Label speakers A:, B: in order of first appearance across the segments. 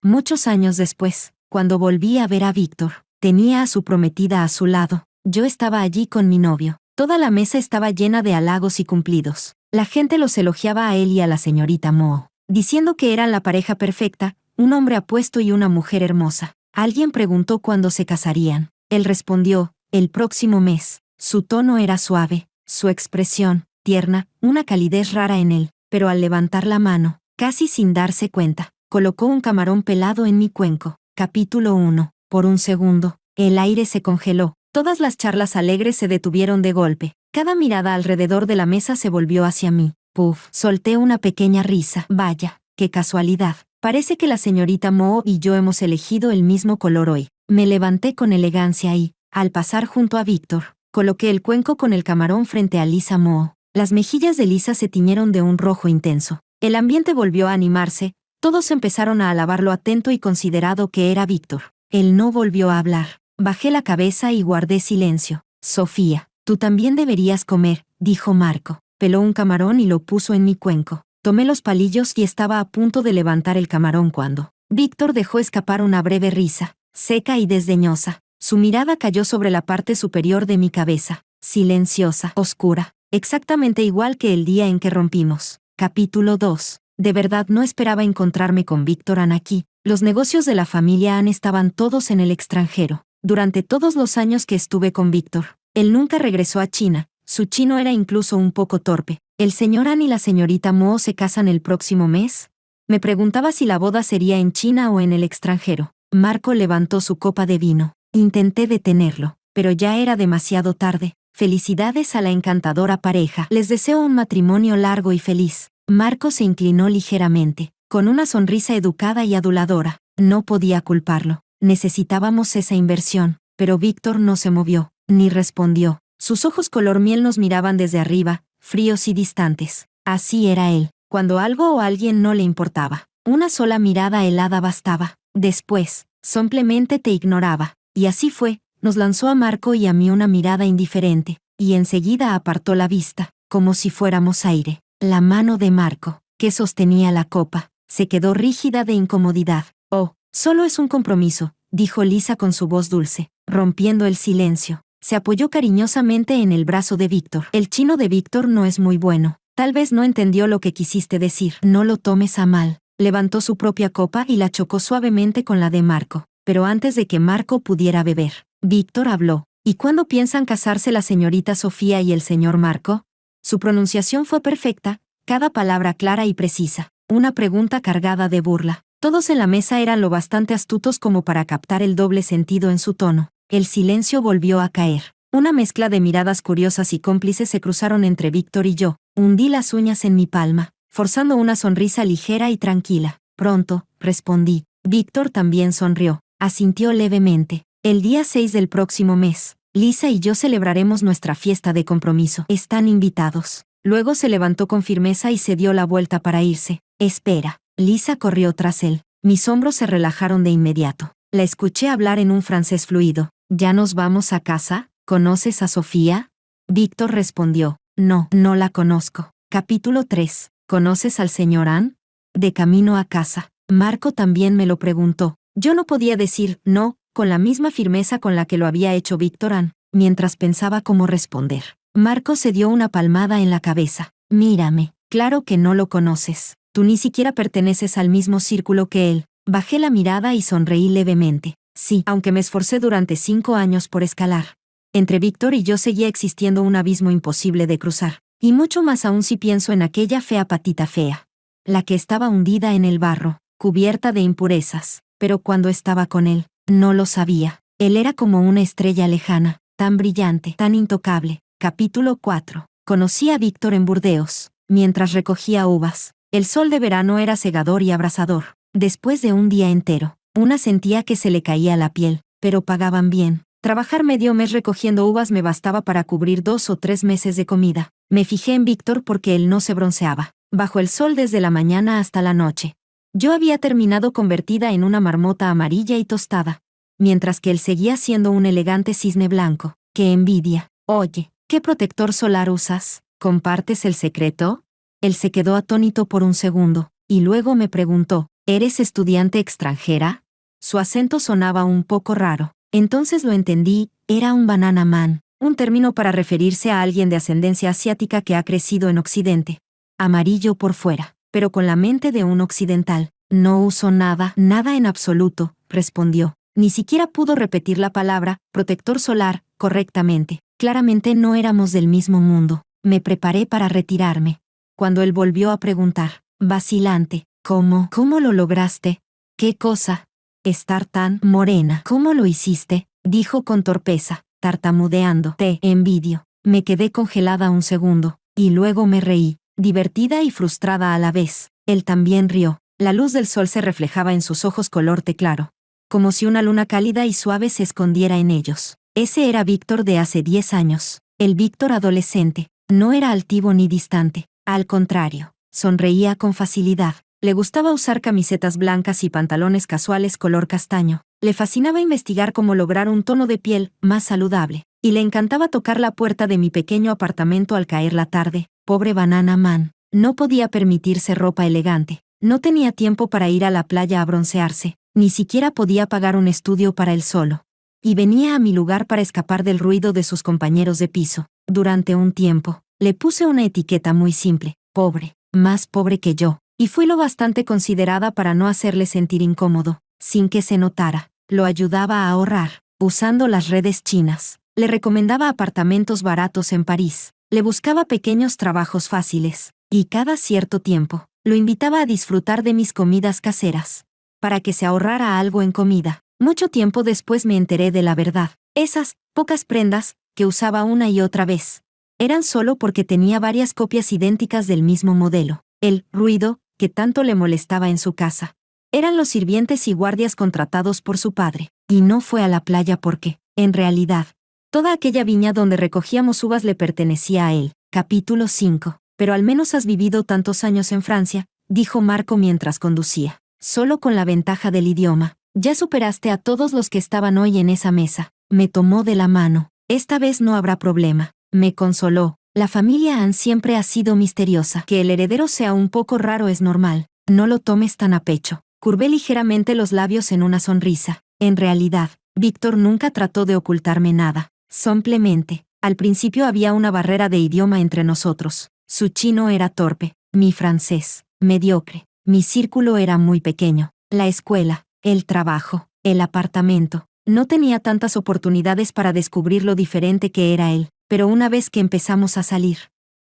A: Muchos años después, cuando volví a ver a Víctor, tenía a su prometida a su lado. Yo estaba allí con mi novio. Toda la mesa estaba llena de halagos y cumplidos. La gente los elogiaba a él y a la señorita Moe, diciendo que eran la pareja perfecta, un hombre apuesto y una mujer hermosa. Alguien preguntó cuándo se casarían. Él respondió, el próximo mes. Su tono era suave, su expresión, tierna, una calidez rara en él, pero al levantar la mano, casi sin darse cuenta, colocó un camarón pelado en mi cuenco. Capítulo 1. Por un segundo, el aire se congeló. Todas las charlas alegres se detuvieron de golpe. Cada mirada alrededor de la mesa se volvió hacia mí. Puff, solté una pequeña risa. Vaya, qué casualidad. Parece que la señorita Moe y yo hemos elegido el mismo color hoy. Me levanté con elegancia y, al pasar junto a Víctor, coloqué el cuenco con el camarón frente a Lisa Moe. Las mejillas de Lisa se tiñeron de un rojo intenso. El ambiente volvió a animarse. Todos empezaron a alabar lo atento y considerado que era Víctor. Él no volvió a hablar. Bajé la cabeza y guardé silencio. Sofía, tú también deberías comer, dijo Marco. Peló un camarón y lo puso en mi cuenco. Tomé los palillos y estaba a punto de levantar el camarón cuando Víctor dejó escapar una breve risa, seca y desdeñosa. Su mirada cayó sobre la parte superior de mi cabeza, silenciosa, oscura, exactamente igual que el día en que rompimos. Capítulo 2. De verdad no esperaba encontrarme con Víctor aquí. Los negocios de la familia Ann estaban todos en el extranjero. Durante todos los años que estuve con Víctor, él nunca regresó a China. Su chino era incluso un poco torpe. ¿El señor Ann y la señorita Moe se casan el próximo mes? Me preguntaba si la boda sería en China o en el extranjero. Marco levantó su copa de vino. Intenté detenerlo, pero ya era demasiado tarde. Felicidades a la encantadora pareja. Les deseo un matrimonio largo y feliz. Marco se inclinó ligeramente, con una sonrisa educada y aduladora. No podía culparlo. Necesitábamos esa inversión, pero Víctor no se movió, ni respondió. Sus ojos color miel nos miraban desde arriba, fríos y distantes. Así era él, cuando algo o alguien no le importaba. Una sola mirada helada bastaba. Después, simplemente te ignoraba. Y así fue, nos lanzó a Marco y a mí una mirada indiferente, y enseguida apartó la vista, como si fuéramos aire. La mano de Marco, que sostenía la copa, se quedó rígida de incomodidad. Oh, solo es un compromiso, dijo Lisa con su voz dulce, rompiendo el silencio. Se apoyó cariñosamente en el brazo de Víctor. El chino de Víctor no es muy bueno. Tal vez no entendió lo que quisiste decir. No lo tomes a mal. Levantó su propia copa y la chocó suavemente con la de Marco. Pero antes de que Marco pudiera beber, Víctor habló. ¿Y cuándo piensan casarse la señorita Sofía y el señor Marco? Su pronunciación fue perfecta, cada palabra clara y precisa. Una pregunta cargada de burla. Todos en la mesa eran lo bastante astutos como para captar el doble sentido en su tono. El silencio volvió a caer. Una mezcla de miradas curiosas y cómplices se cruzaron entre Víctor y yo. Hundí las uñas en mi palma, forzando una sonrisa ligera y tranquila. Pronto, respondí. Víctor también sonrió. Asintió levemente. El día 6 del próximo mes, Lisa y yo celebraremos nuestra fiesta de compromiso. Están invitados. Luego se levantó con firmeza y se dio la vuelta para irse. Espera. Lisa corrió tras él. Mis hombros se relajaron de inmediato. La escuché hablar en un francés fluido. ¿Ya nos vamos a casa? ¿Conoces a Sofía? Víctor respondió. No, no la conozco. Capítulo 3. ¿Conoces al señor Ann? De camino a casa, Marco también me lo preguntó. Yo no podía decir no, con la misma firmeza con la que lo había hecho Víctor Ann, mientras pensaba cómo responder. Marco se dio una palmada en la cabeza. Mírame, claro que no lo conoces. Tú ni siquiera perteneces al mismo círculo que él. Bajé la mirada y sonreí levemente. Sí, aunque me esforcé durante 5 años por escalar. Entre Víctor y yo seguía existiendo un abismo imposible de cruzar. Y mucho más aún si pienso en aquella fea patita fea. La que estaba hundida en el barro, cubierta de impurezas. Pero cuando estaba con él, no lo sabía. Él era como una estrella lejana, tan brillante, tan intocable. Capítulo 4. Conocí a Víctor en Burdeos, mientras recogía uvas. El sol de verano era cegador y abrasador. Después de un día entero, una sentía que se le caía la piel, pero pagaban bien. Trabajar medio mes recogiendo uvas me bastaba para cubrir 2 o 3 meses de comida. Me fijé en Víctor porque él no se bronceaba, bajo el sol desde la mañana hasta la noche. Yo había terminado convertida en una marmota amarilla y tostada, mientras que él seguía siendo un elegante cisne blanco. ¡Qué envidia! Oye, ¿qué protector solar usas? ¿Compartes el secreto? Él se quedó atónito por un segundo, y luego me preguntó, ¿Eres estudiante extranjera? Su acento sonaba un poco raro. Entonces lo entendí, era un banana man, un término para referirse a alguien de ascendencia asiática que ha crecido en Occidente. Amarillo por fuera, pero con la mente de un occidental. No uso nada, nada en absoluto, respondió. Ni siquiera pudo repetir la palabra, protector solar, correctamente. Claramente no éramos del mismo mundo. Me preparé para retirarme. Cuando él volvió a preguntar, vacilante, ¿Cómo lo lograste? ¿Qué cosa? Estar tan morena. ¿Cómo lo hiciste? Dijo con torpeza, tartamudeando. Te envidio. Me quedé congelada un segundo, y luego me reí, divertida y frustrada a la vez. Él también rió. La luz del sol se reflejaba en sus ojos color té claro, como si una luna cálida y suave se escondiera en ellos. Ese era Víctor de hace 10 años. El Víctor adolescente. No era altivo ni distante. Al contrario, sonreía con facilidad. Le gustaba usar camisetas blancas y pantalones casuales color castaño. Le fascinaba investigar cómo lograr un tono de piel más saludable. Y le encantaba tocar la puerta de mi pequeño apartamento al caer la tarde. Pobre banana man. No podía permitirse ropa elegante. No tenía tiempo para ir a la playa a broncearse. Ni siquiera podía pagar un estudio para él solo. Y venía a mi lugar para escapar del ruido de sus compañeros de piso. Durante un tiempo, le puse una etiqueta muy simple. Pobre. Más pobre que yo. Y fui lo bastante considerada para no hacerle sentir incómodo, sin que se notara. Lo ayudaba a ahorrar, usando las redes chinas. Le recomendaba apartamentos baratos en París. Le buscaba pequeños trabajos fáciles. Y cada cierto tiempo, lo invitaba a disfrutar de mis comidas caseras. Para que se ahorrara algo en comida. Mucho tiempo después me enteré de la verdad. Esas pocas prendas, que usaba una y otra vez, eran solo porque tenía varias copias idénticas del mismo modelo. El ruido que tanto le molestaba en su casa. Eran los sirvientes y guardias contratados por su padre, y no fue a la playa porque, en realidad, toda aquella viña donde recogíamos uvas le pertenecía a él. Capítulo 5. Pero al menos has vivido tantos años en Francia, dijo Marco mientras conducía. Solo con la ventaja del idioma. Ya superaste a todos los que estaban hoy en esa mesa. Me tomó de la mano. Esta vez no habrá problema. Me consoló. La familia Ann siempre ha sido misteriosa. Que el heredero sea un poco raro es normal. No lo tomes tan a pecho. Curvé ligeramente los labios en una sonrisa. En realidad, Víctor nunca trató de ocultarme nada. Simplemente, al principio había una barrera de idioma entre nosotros. Su chino era torpe, mi francés, mediocre. Mi círculo era muy pequeño. La escuela, el trabajo, el apartamento. No tenía tantas oportunidades para descubrir lo diferente que era él. Pero una vez que empezamos a salir,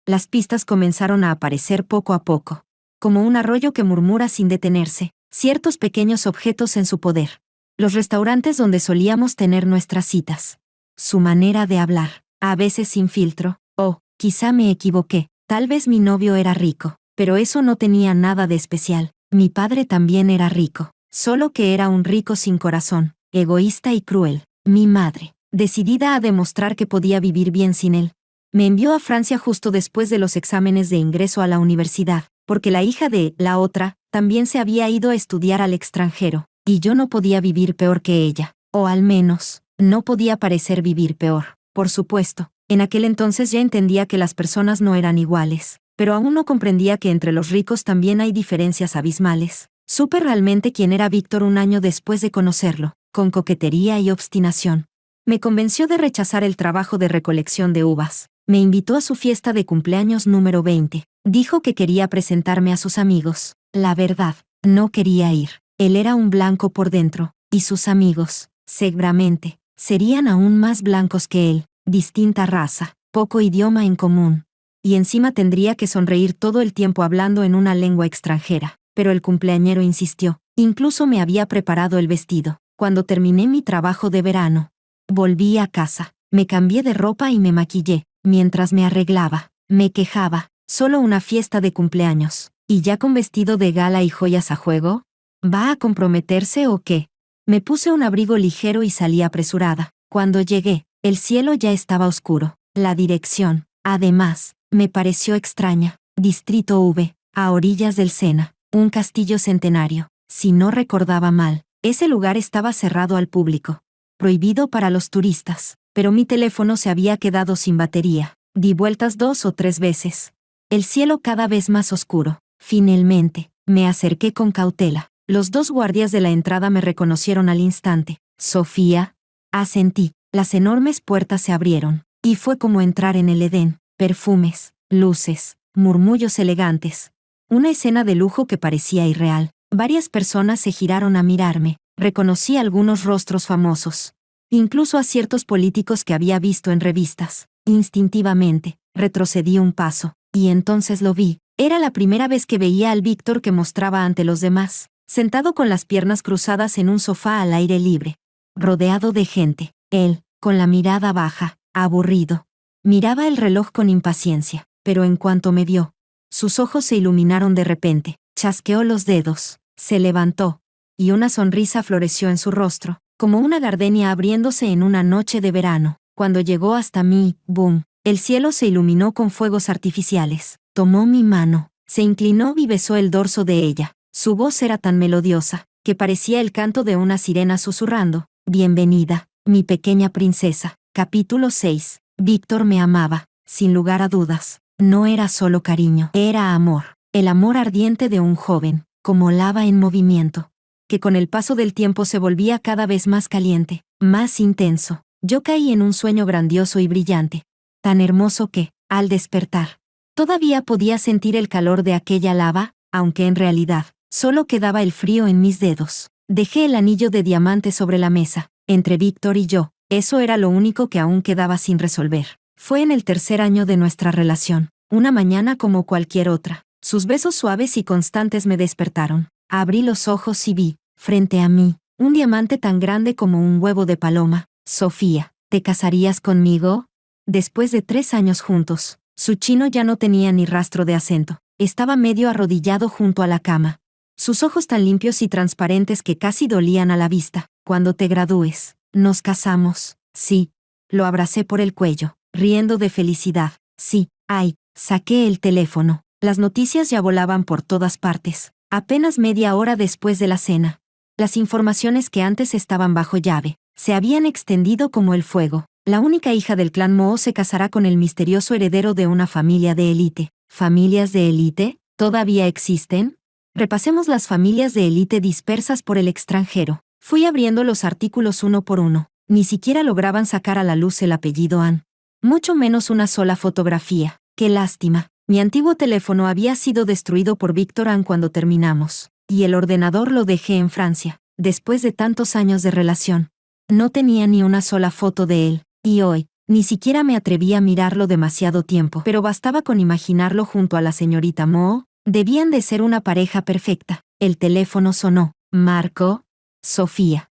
A: las pistas comenzaron a aparecer poco a poco. Como un arroyo que murmura sin detenerse, ciertos pequeños objetos en su poder. Los restaurantes donde solíamos tener nuestras citas. Su manera de hablar, a veces sin filtro. Oh, quizá me equivoqué. Tal vez mi novio era rico, pero eso no tenía nada de especial. Mi padre también era rico, solo que era un rico sin corazón, egoísta y cruel. Mi madre, decidida a demostrar que podía vivir bien sin él, me envió a Francia justo después de los exámenes de ingreso a la universidad, porque la hija de la otra también se había ido a estudiar al extranjero, y yo no podía vivir peor que ella, o al menos, no podía parecer vivir peor. Por supuesto, en aquel entonces ya entendía que las personas no eran iguales, pero aún no comprendía que entre los ricos también hay diferencias abismales. Supe realmente quién era Víctor un año después de conocerlo, con coquetería y obstinación. Me convenció de rechazar el trabajo de recolección de uvas. Me invitó a su fiesta de cumpleaños número 20. Dijo que quería presentarme a sus amigos. La verdad, no quería ir. Él era un blanco por dentro, y sus amigos, seguramente, serían aún más blancos que él. Distinta raza, poco idioma en común. Y encima tendría que sonreír todo el tiempo hablando en una lengua extranjera. Pero el cumpleañero insistió. Incluso me había preparado el vestido. Cuando terminé mi trabajo de verano, volví a casa, me cambié de ropa y me maquillé. Mientras me arreglaba, me quejaba. Solo una fiesta de cumpleaños. ¿Y ya con vestido de gala y joyas a juego? ¿Va a comprometerse o qué? Me puse un abrigo ligero y salí apresurada. Cuando llegué, el cielo ya estaba oscuro. La dirección, además, me pareció extraña. Distrito V, a orillas del Sena. Un castillo centenario. Si no recordaba mal, ese lugar estaba cerrado al público. Prohibido para los turistas. Pero mi teléfono se había quedado sin batería. Di vueltas 2 o 3 veces. El cielo cada vez más oscuro. Finalmente, me acerqué con cautela. Los 2 guardias de la entrada me reconocieron al instante. «Sofía», asentí. Las enormes puertas se abrieron. Y fue como entrar en el Edén. Perfumes, luces, murmullos elegantes. Una escena de lujo que parecía irreal. Varias personas se giraron a mirarme. Reconocí algunos rostros famosos. Incluso a ciertos políticos que había visto en revistas. Instintivamente, retrocedí un paso. Y entonces lo vi. Era la primera vez que veía al Víctor que mostraba ante los demás, sentado con las piernas cruzadas en un sofá al aire libre. Rodeado de gente. Él, con la mirada baja, aburrido. Miraba el reloj con impaciencia, pero en cuanto me vio, sus ojos se iluminaron de repente, chasqueó los dedos, se levantó, y una sonrisa floreció en su rostro, como una gardenia abriéndose en una noche de verano. Cuando llegó hasta mí, ¡boom!, el cielo se iluminó con fuegos artificiales. Tomó mi mano, se inclinó y besó el dorso de ella. Su voz era tan melodiosa, que parecía el canto de una sirena susurrando. «Bienvenida, mi pequeña princesa». Capítulo 6. Víctor me amaba, sin lugar a dudas. No era solo cariño, era amor. El amor ardiente de un joven, como lava en movimiento, que con el paso del tiempo se volvía cada vez más caliente, más intenso. Yo caí en un sueño grandioso y brillante, tan hermoso que, al despertar, todavía podía sentir el calor de aquella lava, aunque en realidad, solo quedaba el frío en mis dedos. Dejé el anillo de diamante sobre la mesa, entre Víctor y yo. Eso era lo único que aún quedaba sin resolver. Fue en el 3er año de nuestra relación, una mañana como cualquier otra. Sus besos suaves y constantes me despertaron. Abrí los ojos y vi, frente a mí, un diamante tan grande como un huevo de paloma. «Sofía, ¿te casarías conmigo?» Después de 3 años juntos, su chino ya no tenía ni rastro de acento. Estaba medio arrodillado junto a la cama. Sus ojos tan limpios y transparentes que casi dolían a la vista. «Cuando te gradúes, nos casamos». «Sí». Lo abracé por el cuello, riendo de felicidad. «Sí». «Ay». Saqué el teléfono. Las noticias ya volaban por todas partes. Apenas media hora después de la cena. Las informaciones que antes estaban bajo llave, se habían extendido como el fuego. La única hija del clan Moo se casará con el misterioso heredero de una familia de élite. ¿Familias de élite? ¿Todavía existen? Repasemos las familias de élite dispersas por el extranjero. Fui abriendo los artículos uno por uno. Ni siquiera lograban sacar a la luz el apellido An. Mucho menos una sola fotografía. ¡Qué lástima! Mi antiguo teléfono había sido destruido por Víctor An cuando terminamos. Y el ordenador lo dejé en Francia, después de tantos años de relación. No tenía ni una sola foto de él. Y hoy, ni siquiera me atreví a mirarlo demasiado tiempo. Pero bastaba con imaginarlo junto a la señorita Moo. Debían de ser una pareja perfecta. El teléfono sonó. «Marco». «Sofía».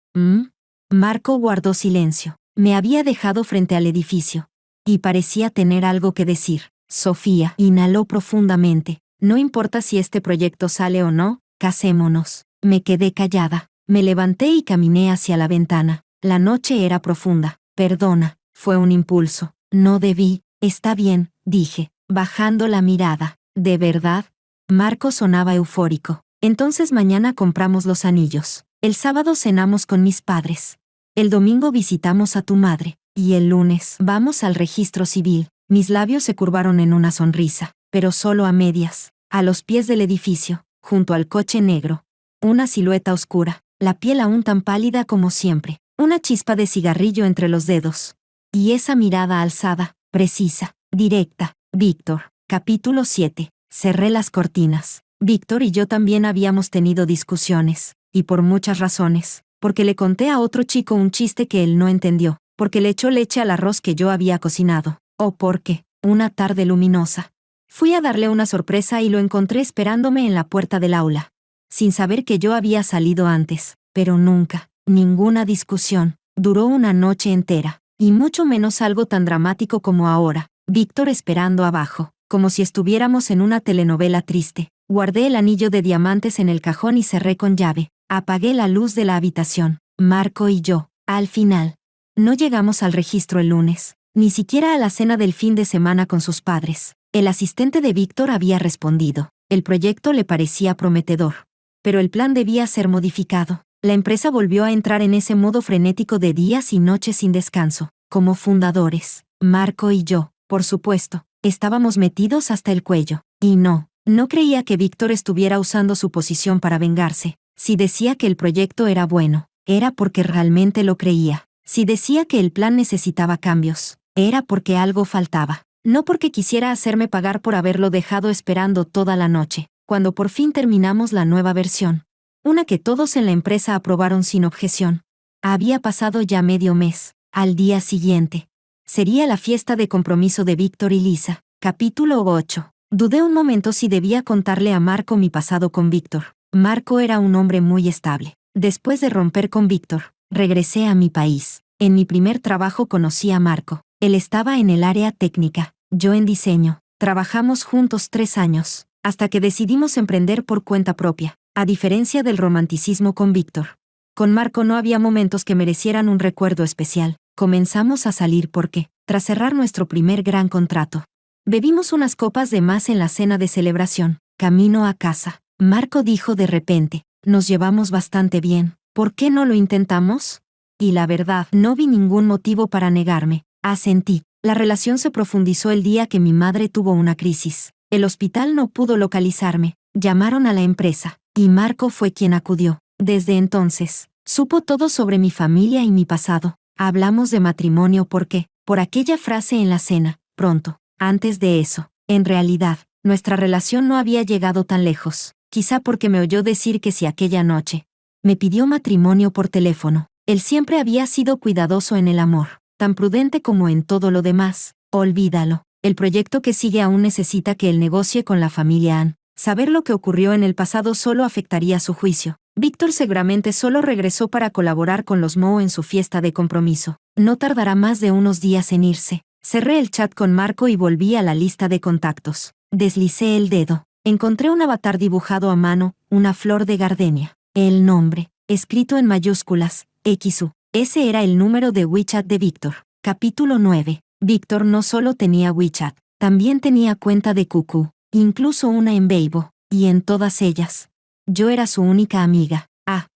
A: Marco guardó silencio. Me había dejado frente al edificio. Y parecía tener algo que decir. «Sofía». Inhaló profundamente. «No importa si este proyecto sale o no, casémonos». Me quedé callada. Me levanté y caminé hacia la ventana. La noche era profunda. «Perdona». Fue un impulso. «No debí». «Está bien», dije, bajando la mirada. «¿De verdad?» Marco sonaba eufórico. «Entonces mañana compramos los anillos. El sábado cenamos con mis padres. El domingo visitamos a tu madre. Y el lunes vamos al registro civil». Mis labios se curvaron en una sonrisa, pero solo a medias. A los pies del edificio, junto al coche negro. Una silueta oscura, la piel aún tan pálida como siempre. Una chispa de cigarrillo entre los dedos. Y esa mirada alzada, precisa, directa. Víctor. Capítulo 7. Cerré las cortinas. Víctor y yo también habíamos tenido discusiones, y por muchas razones. Porque le conté a otro chico un chiste que él no entendió, porque le echó leche al arroz que yo había cocinado, o porque, una tarde luminosa, fui a darle una sorpresa y lo encontré esperándome en la puerta del aula, sin saber que yo había salido antes. Pero nunca, ninguna discusión, duró una noche entera, y mucho menos algo tan dramático como ahora. Víctor esperando abajo, como si estuviéramos en una telenovela triste. Guardé el anillo de diamantes en el cajón y cerré con llave. Apagué la luz de la habitación. Marco y yo, al final, no llegamos al registro el lunes, ni siquiera a la cena del fin de semana con sus padres. El asistente de Víctor había respondido. El proyecto le parecía prometedor. Pero el plan debía ser modificado. La empresa volvió a entrar en ese modo frenético de días y noches sin descanso. Como fundadores, Marco y yo, por supuesto, estábamos metidos hasta el cuello. Y no creía que Víctor estuviera usando su posición para vengarse. Si decía que el proyecto era bueno, era porque realmente lo creía. Si decía que el plan necesitaba cambios, era porque algo faltaba. No porque quisiera hacerme pagar por haberlo dejado esperando toda la noche. Cuando por fin terminamos la nueva versión, una que todos en la empresa aprobaron sin objeción, había pasado ya medio mes. Al día siguiente, sería la fiesta de compromiso de Víctor y Lisa. Capítulo 8. Dudé un momento si debía contarle a Marco mi pasado con Víctor. Marco era un hombre muy estable. Después de romper con Víctor, regresé a mi país. En mi primer trabajo conocí a Marco. Él estaba en el área técnica, yo en diseño. Trabajamos juntos 3 años, hasta que decidimos emprender por cuenta propia, a diferencia del romanticismo con Víctor. Con Marco no había momentos que merecieran un recuerdo especial. Comenzamos a salir porque, tras cerrar nuestro primer gran contrato, bebimos unas copas de más en la cena de celebración. Camino a casa, Marco dijo de repente, nos llevamos bastante bien, ¿por qué no lo intentamos? Y la verdad, no vi ningún motivo para negarme. Asentí. La relación se profundizó el día que mi madre tuvo una crisis. El hospital no pudo localizarme. Llamaron a la empresa, y Marco fue quien acudió. Desde entonces, supo todo sobre mi familia y mi pasado. Hablamos de matrimonio porque, por aquella frase en la cena, pronto. Antes de eso, en realidad, nuestra relación no había llegado tan lejos. Quizá porque me oyó decir que si aquella noche me pidió matrimonio por teléfono. Él siempre había sido cuidadoso en el amor, tan prudente como en todo lo demás. Olvídalo. El proyecto que sigue aún necesita que él negocie con la familia Ann. Saber lo que ocurrió en el pasado solo afectaría su juicio. Víctor seguramente solo regresó para colaborar con los Moe en su fiesta de compromiso. No tardará más de unos días en irse. Cerré el chat con Marco y volví a la lista de contactos. Deslicé el dedo. Encontré un avatar dibujado a mano, una flor de gardenia. El nombre, escrito en mayúsculas, XU. Ese era el número de WeChat de Víctor. Capítulo 9. Víctor no solo tenía WeChat, también tenía cuenta de QQ, incluso una en Weibo, y en todas ellas, yo era su única amiga.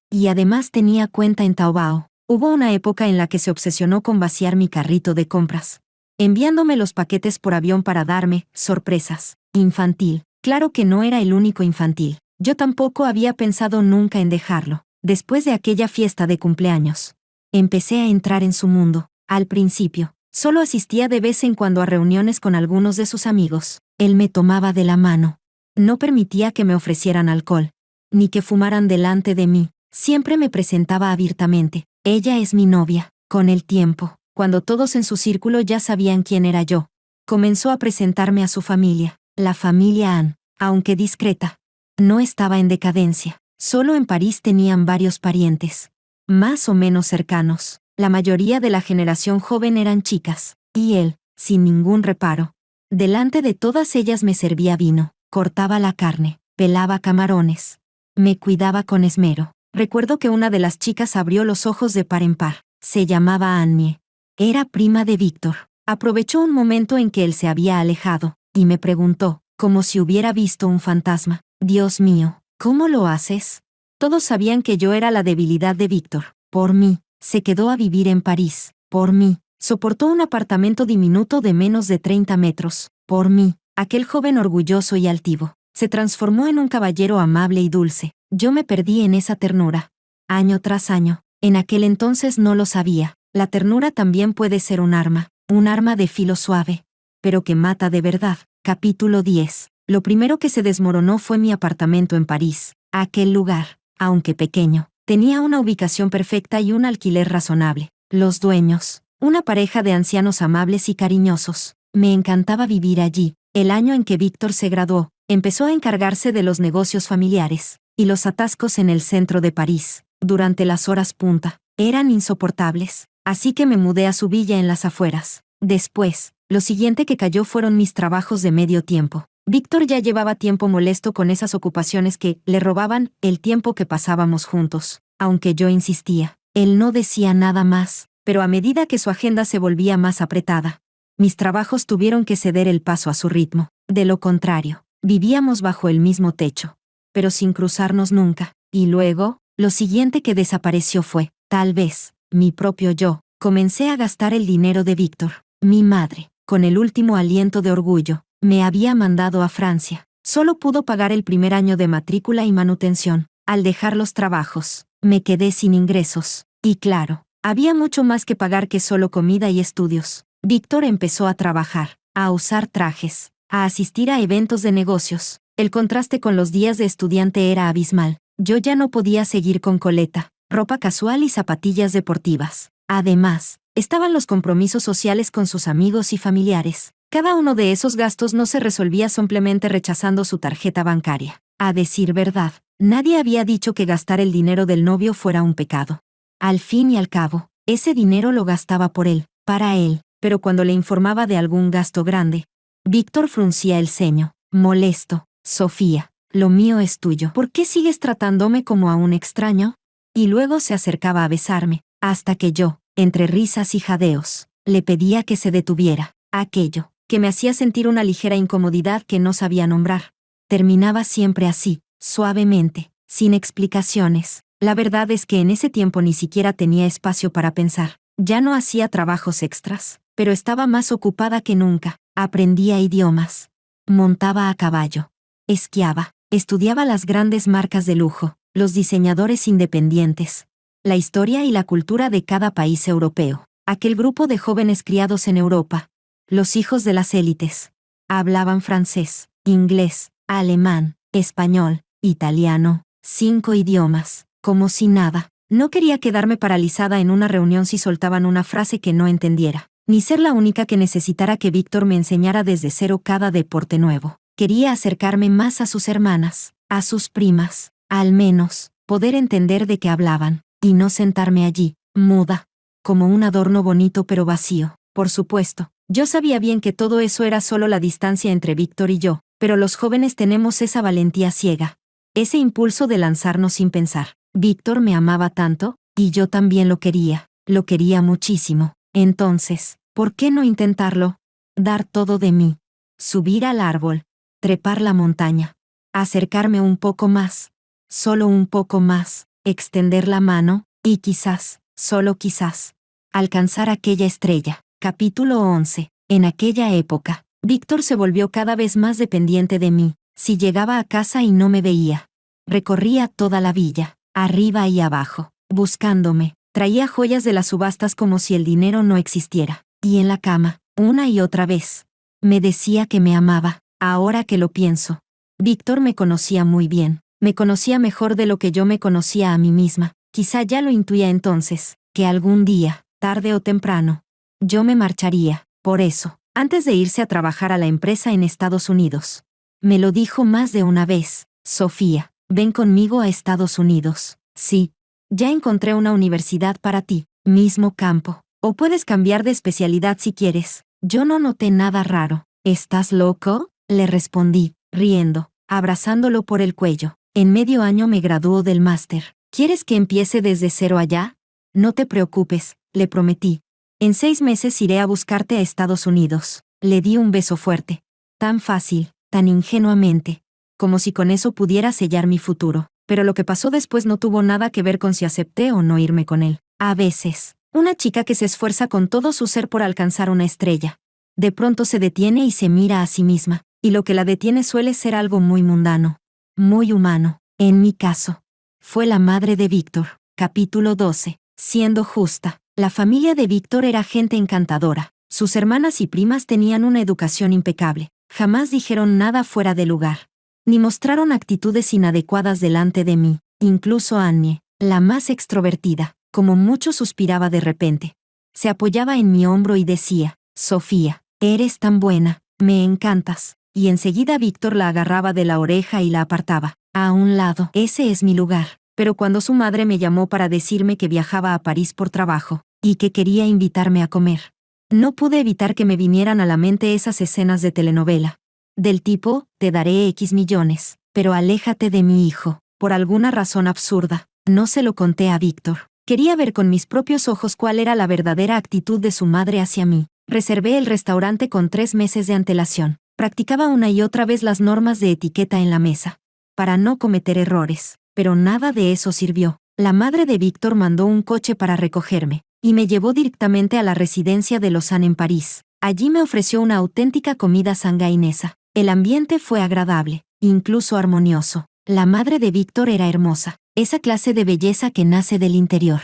A: Y además tenía cuenta en Taobao. Hubo una época en la que se obsesionó con vaciar mi carrito de compras, enviándome los paquetes por avión para darme sorpresas. Infantil. Claro que no era el único infantil. Yo tampoco había pensado nunca en dejarlo. Después de aquella fiesta de cumpleaños, empecé a entrar en su mundo. Al principio, solo asistía de vez en cuando a reuniones con algunos de sus amigos. Él me tomaba de la mano. No permitía que me ofrecieran alcohol, ni que fumaran delante de mí. Siempre me presentaba abiertamente. Ella es mi novia. Con el tiempo, cuando todos en su círculo ya sabían quién era yo, comenzó a presentarme a su familia. La familia Ann, aunque discreta, no estaba en decadencia. Solo en París tenían varios parientes, más o menos cercanos. La mayoría de la generación joven eran chicas, y él, sin ningún reparo, delante de todas ellas me servía vino, cortaba la carne, pelaba camarones, me cuidaba con esmero. Recuerdo que una de las chicas abrió los ojos de par en par. Se llamaba Annie. Era prima de Víctor. Aprovechó un momento en que él se había alejado, y me preguntó, como si hubiera visto un fantasma, Dios mío, ¿cómo lo haces? Todos sabían que yo era la debilidad de Víctor. Por mí, se quedó a vivir en París. Por mí, soportó un apartamento diminuto de menos de 30 metros. Por mí, aquel joven orgulloso y altivo, se transformó en un caballero amable y dulce. Yo me perdí en esa ternura. Año tras año. En aquel entonces no lo sabía. La ternura también puede ser un arma de filo suave, pero que mata de verdad. Capítulo 10. Lo primero que se desmoronó fue mi apartamento en París. Aquel lugar, aunque pequeño, tenía una ubicación perfecta y un alquiler razonable. Los dueños, una pareja de ancianos amables y cariñosos. Me encantaba vivir allí. El año en que Víctor se graduó, empezó a encargarse de los negocios familiares, y los atascos en el centro de París, durante las horas punta, eran insoportables, así que me mudé a su villa en las afueras. Después, lo siguiente que cayó fueron mis trabajos de medio tiempo. Víctor ya llevaba tiempo molesto con esas ocupaciones que le robaban el tiempo que pasábamos juntos. Aunque yo insistía, él no decía nada más, pero a medida que su agenda se volvía más apretada, mis trabajos tuvieron que ceder el paso a su ritmo. De lo contrario, vivíamos bajo el mismo techo, pero sin cruzarnos nunca. Y luego, lo siguiente que desapareció fue, tal vez, mi propio yo. Comencé a gastar el dinero de Víctor. Mi madre, con el último aliento de orgullo, me había mandado a Francia. Solo pudo pagar el primer año de matrícula y manutención. Al dejar los trabajos, me quedé sin ingresos. Y claro, había mucho más que pagar que solo comida y estudios. Víctor empezó a trabajar, a usar trajes, a asistir a eventos de negocios. El contraste con los días de estudiante era abismal. Yo ya no podía seguir con coleta, ropa casual y zapatillas deportivas. Además, estaban los compromisos sociales con sus amigos y familiares. Cada uno de esos gastos no se resolvía simplemente rechazando su tarjeta bancaria. A decir verdad, nadie había dicho que gastar el dinero del novio fuera un pecado. Al fin y al cabo, ese dinero lo gastaba por él, para él, pero cuando le informaba de algún gasto grande, Víctor fruncía el ceño, molesto. Sofía, lo mío es tuyo. ¿Por qué sigues tratándome como a un extraño? Y luego se acercaba a besarme, hasta que yo, entre risas y jadeos, le pedía que se detuviera. Aquello, que me hacía sentir una ligera incomodidad que no sabía nombrar. Terminaba siempre así, suavemente, sin explicaciones. La verdad es que en ese tiempo ni siquiera tenía espacio para pensar. Ya no hacía trabajos extras, pero estaba más ocupada que nunca. Aprendía idiomas. Montaba a caballo. Esquiaba. Estudiaba las grandes marcas de lujo, los diseñadores independientes, la historia y la cultura de cada país europeo. Aquel grupo de jóvenes criados en Europa, los hijos de las élites. Hablaban francés, inglés, alemán, español, italiano, 5 idiomas, como si nada. No quería quedarme paralizada en una reunión si soltaban una frase que no entendiera, ni ser la única que necesitara que Víctor me enseñara desde cero cada deporte nuevo. Quería acercarme más a sus hermanas, a sus primas, al menos, poder entender de qué hablaban, y no sentarme allí, muda, como un adorno bonito pero vacío. Por supuesto, yo sabía bien que todo eso era solo la distancia entre Víctor y yo, pero los jóvenes tenemos esa valentía ciega, ese impulso de lanzarnos sin pensar. Víctor me amaba tanto, y yo también lo quería muchísimo. Entonces, ¿por qué no intentarlo? Dar todo de mí. Subir al árbol. Trepar la montaña. Acercarme un poco más. Solo un poco más. Extender la mano, y quizás, solo quizás, alcanzar aquella estrella. Capítulo 11. En aquella época, Víctor se volvió cada vez más dependiente de mí. Si llegaba a casa y no me veía, recorría toda la villa, arriba y abajo, buscándome. Traía joyas de las subastas como si el dinero no existiera. Y en la cama, una y otra vez, me decía que me amaba. Ahora que lo pienso, Víctor me conocía muy bien. Me conocía mejor de lo que yo me conocía a mí misma. Quizá ya lo intuía entonces, que algún día, tarde o temprano, yo me marcharía. Por eso, antes de irse a trabajar a la empresa en Estados Unidos, me lo dijo más de una vez: Sofía, ven conmigo a Estados Unidos. Sí, ya encontré una universidad para ti, mismo campo. O puedes cambiar de especialidad si quieres. Yo no noté nada raro. ¿Estás loco?, le respondí, riendo, abrazándolo por el cuello. En medio año me graduó del máster. ¿Quieres que empiece desde cero allá? No te preocupes, le prometí. En 6 meses iré a buscarte a Estados Unidos. Le di un beso fuerte. Tan fácil, tan ingenuamente, como si con eso pudiera sellar mi futuro. Pero lo que pasó después no tuvo nada que ver con si acepté o no irme con él. A veces, una chica que se esfuerza con todo su ser por alcanzar una estrella, de pronto se detiene y se mira a sí misma, y lo que la detiene suele ser algo muy mundano, muy humano. En mi caso, fue la madre de Víctor. Capítulo 12. Siendo justa, la familia de Víctor era gente encantadora. Sus hermanas y primas tenían una educación impecable. Jamás dijeron nada fuera de lugar, ni mostraron actitudes inadecuadas delante de mí. Incluso Annie, la más extrovertida, como mucho suspiraba de repente, se apoyaba en mi hombro y decía: Sofía, eres tan buena, me encantas. Y enseguida Víctor la agarraba de la oreja y la apartaba. A un lado, ese es mi lugar. Pero cuando su madre me llamó para decirme que viajaba a París por trabajo, y que quería invitarme a comer, no pude evitar que me vinieran a la mente esas escenas de telenovela. Del tipo: te daré X millones, pero aléjate de mi hijo. Por alguna razón absurda, no se lo conté a Víctor. Quería ver con mis propios ojos cuál era la verdadera actitud de su madre hacia mí. Reservé el restaurante con 3 meses de antelación. Practicaba una y otra vez las normas de etiqueta en la mesa, para no cometer errores, pero nada de eso sirvió. La madre de Víctor mandó un coche para recogerme, y me llevó directamente a la residencia de Lausanne en París. Allí me ofreció una auténtica comida sangainesa. El ambiente fue agradable, incluso armonioso. La madre de Víctor era hermosa, esa clase de belleza que nace del interior.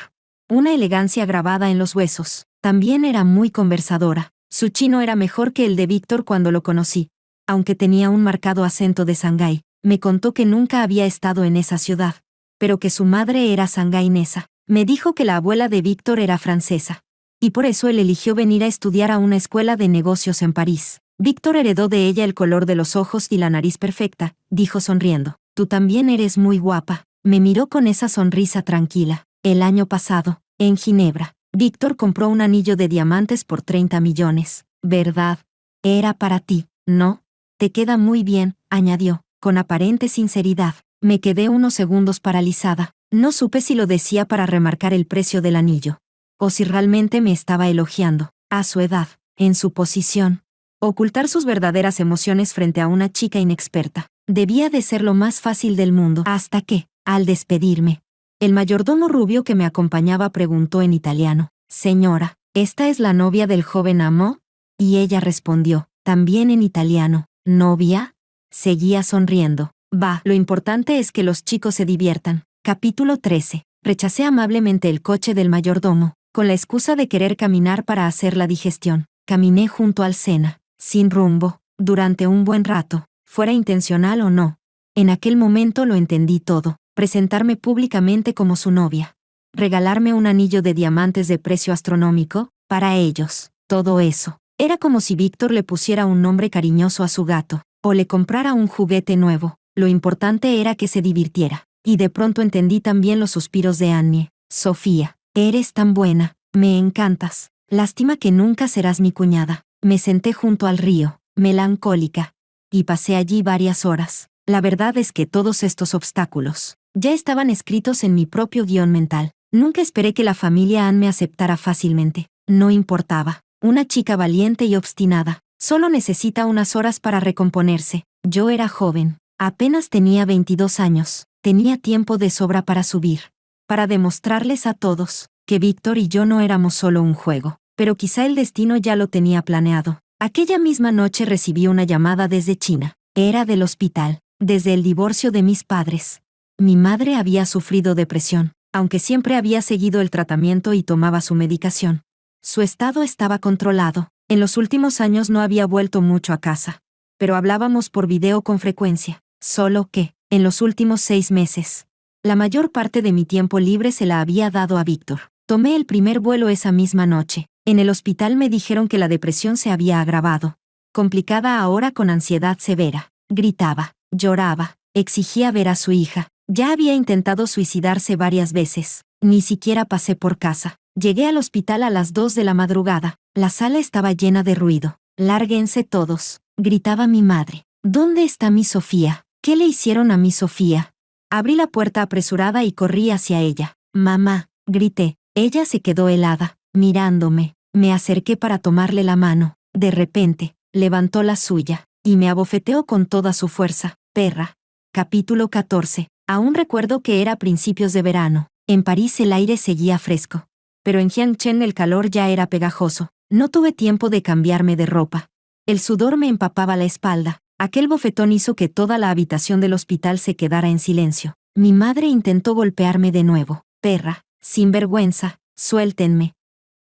A: Una elegancia grabada en los huesos. También era muy conversadora. Su chino era mejor que el de Víctor cuando lo conocí. Aunque tenía un marcado acento de Shanghái, me contó que nunca había estado en esa ciudad, pero que su madre era sangainesa. Me dijo que la abuela de Víctor era francesa. Y por eso él eligió venir a estudiar a una escuela de negocios en París. Víctor heredó de ella el color de los ojos y la nariz perfecta, dijo sonriendo. Tú también eres muy guapa. Me miró con esa sonrisa tranquila. El año pasado, en Ginebra, Víctor compró un anillo de diamantes por 30 millones. ¿Verdad? Era para ti, ¿no? Te queda muy bien, añadió, con aparente sinceridad. Me quedé unos segundos paralizada. No supe si lo decía para remarcar el precio del anillo, o si realmente me estaba elogiando. A su edad, en su posición, ocultar sus verdaderas emociones frente a una chica inexperta debía de ser lo más fácil del mundo. Hasta que, al despedirme, el mayordomo rubio que me acompañaba preguntó en italiano: «Señora, ¿esta es la novia del joven amo?» Y ella respondió, también en italiano: «¿Novia?» Seguía sonriendo. Va, lo importante es que los chicos se diviertan. Capítulo 13. Rechacé amablemente el coche del mayordomo, con la excusa de querer caminar para hacer la digestión. Caminé junto al Sena, sin rumbo, durante un buen rato, fuera intencional o no. En aquel momento lo entendí todo. Presentarme públicamente como su novia. Regalarme un anillo de diamantes de precio astronómico, para ellos, todo eso. Era como si Víctor le pusiera un nombre cariñoso a su gato, o le comprara un juguete nuevo. Lo importante era que se divirtiera. Y de pronto entendí también los suspiros de Annie. Sofía, eres tan buena, me encantas. Lástima que nunca serás mi cuñada. Me senté junto al río, melancólica, y pasé allí varias horas. La verdad es que todos estos obstáculos ya estaban escritos en mi propio guión mental. Nunca esperé que la familia Ann me aceptara fácilmente. No importaba. Una chica valiente y obstinada solo necesita unas horas para recomponerse. Yo era joven. Apenas tenía 22 años. Tenía tiempo de sobra para subir. Para demostrarles a todos que Víctor y yo no éramos solo un juego. Pero quizá el destino ya lo tenía planeado. Aquella misma noche recibí una llamada desde China. Era del hospital. Desde el divorcio de mis padres. Mi madre había sufrido depresión, aunque siempre había seguido el tratamiento y tomaba su medicación. Su estado estaba controlado. En los últimos años no había vuelto mucho a casa. Pero hablábamos por video con frecuencia. Solo que, en los últimos 6 meses, la mayor parte de mi tiempo libre se la había dado a Víctor. Tomé el primer vuelo esa misma noche. En el hospital me dijeron que la depresión se había agravado. Complicada ahora con ansiedad severa. Gritaba. Lloraba, exigía ver a su hija. Ya había intentado suicidarse varias veces. Ni siquiera pasé por casa. Llegué al hospital a las 2 de la madrugada. La sala estaba llena de ruido. «Lárguense todos», gritaba mi madre. «¿Dónde está mi Sofía? ¿Qué le hicieron a mi Sofía?» Abrí la puerta apresurada y corrí hacia ella. «Mamá», grité. Ella se quedó helada, mirándome. Me acerqué para tomarle la mano. De repente, levantó la suya y me abofeteó con toda su fuerza. «Perra». Capítulo 14. Aún recuerdo que era principios de verano. En París el aire seguía fresco. Pero en Jiangchen el calor ya era pegajoso. No tuve tiempo de cambiarme de ropa. El sudor me empapaba la espalda. Aquel bofetón hizo que toda la habitación del hospital se quedara en silencio. Mi madre intentó golpearme de nuevo. «Perra, sinvergüenza, suéltenme».